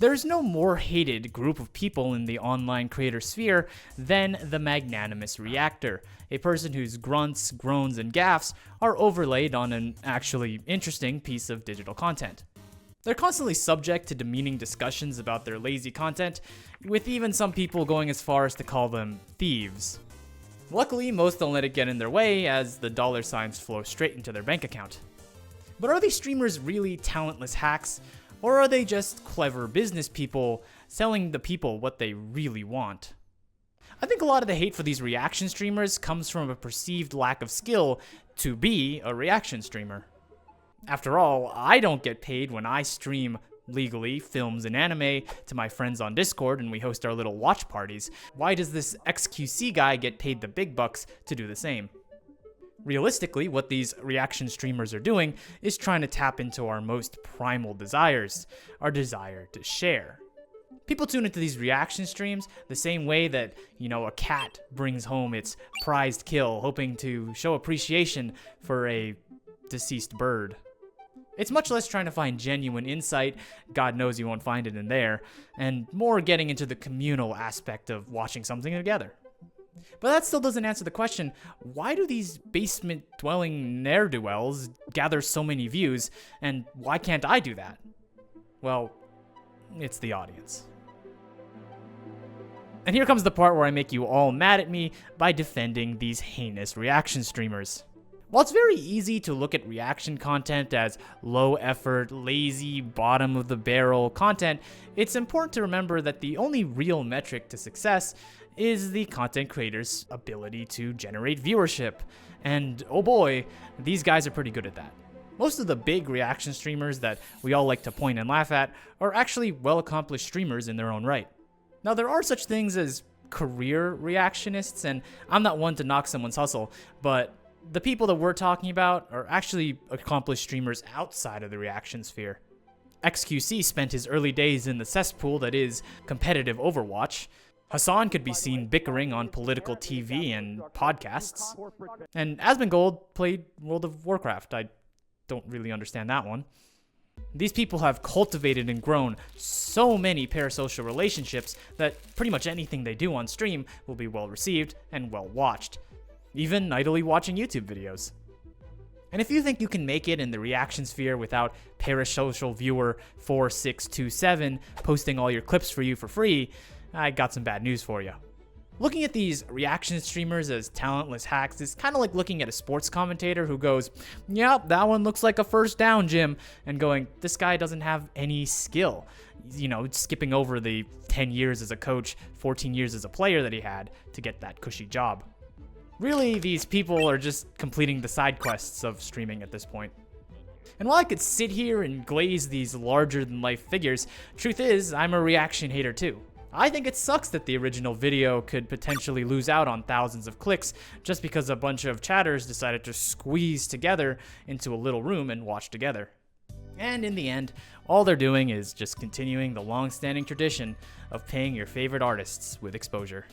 There's no more hated group of people in the online creator sphere than the magnanimous reactor, a person whose grunts, groans, and gaffes are overlaid on an actually interesting piece of digital content. They're constantly subject to demeaning discussions about their lazy content, with even some people going as far as to call them thieves. Luckily, most don't let it get in their way, as the dollar signs flow straight into their bank account. But are these streamers really talentless hacks? Or are they just clever business people selling the people what they really want? I think a lot of the hate for these reaction streamers comes from a perceived lack of skill to be a reaction streamer. After all, I don't get paid when I stream legally films and anime to my friends on Discord and we host our little watch parties. Why does this XQC guy get paid the big bucks to do the same? Realistically, what these reaction streamers are doing is trying to tap into our most primal desires, our desire to share. People tune into these reaction streams the same way that, a cat brings home its prized kill, hoping to show appreciation for a deceased bird. It's much less trying to find genuine insight, God knows you won't find it in there, and more getting into the communal aspect of watching something together. But that still doesn't answer the question, why do these basement-dwelling ne'er-do-wells gather so many views, and why can't I do that? Well, it's the audience. And here comes the part where I make you all mad at me by defending these heinous reaction streamers. While it's very easy to look at reaction content as low-effort, lazy, bottom-of-the-barrel content, it's important to remember that the only real metric to success is the content creator's ability to generate viewership. And oh boy, these guys are pretty good at that. Most of the big reaction streamers that we all like to point and laugh at are actually well-accomplished streamers in their own right. Now, there are such things as career reactionists, and I'm not one to knock someone's hustle, but the people that we're talking about are actually accomplished streamers outside of the reaction sphere. XQC spent his early days in the cesspool that is competitive Overwatch. Hasan could be seen bickering on political TV and podcasts. And Asmongold played World of Warcraft. I don't really understand that one. These people have cultivated and grown so many parasocial relationships that pretty much anything they do on stream will be well received and well watched, even idly watching YouTube videos. And if you think you can make it in the reaction sphere without parasocial viewer 4627 posting all your clips for you for free, I got some bad news for you. Looking at these reaction streamers as talentless hacks is kind of like looking at a sports commentator who goes, "Yep, that one looks like a first down, Jim," and going, "This guy doesn't have any skill." Skipping over the 10 years as a coach, 14 years as a player that he had to get that cushy job. Really, these people are just completing the side quests of streaming at this point. And while I could sit here and glaze these larger-than-life figures, truth is, I'm a reaction hater too. I think it sucks that the original video could potentially lose out on thousands of clicks just because a bunch of chatters decided to squeeze together into a little room and watch together. And in the end, all they're doing is just continuing the long-standing tradition of paying your favorite artists with exposure.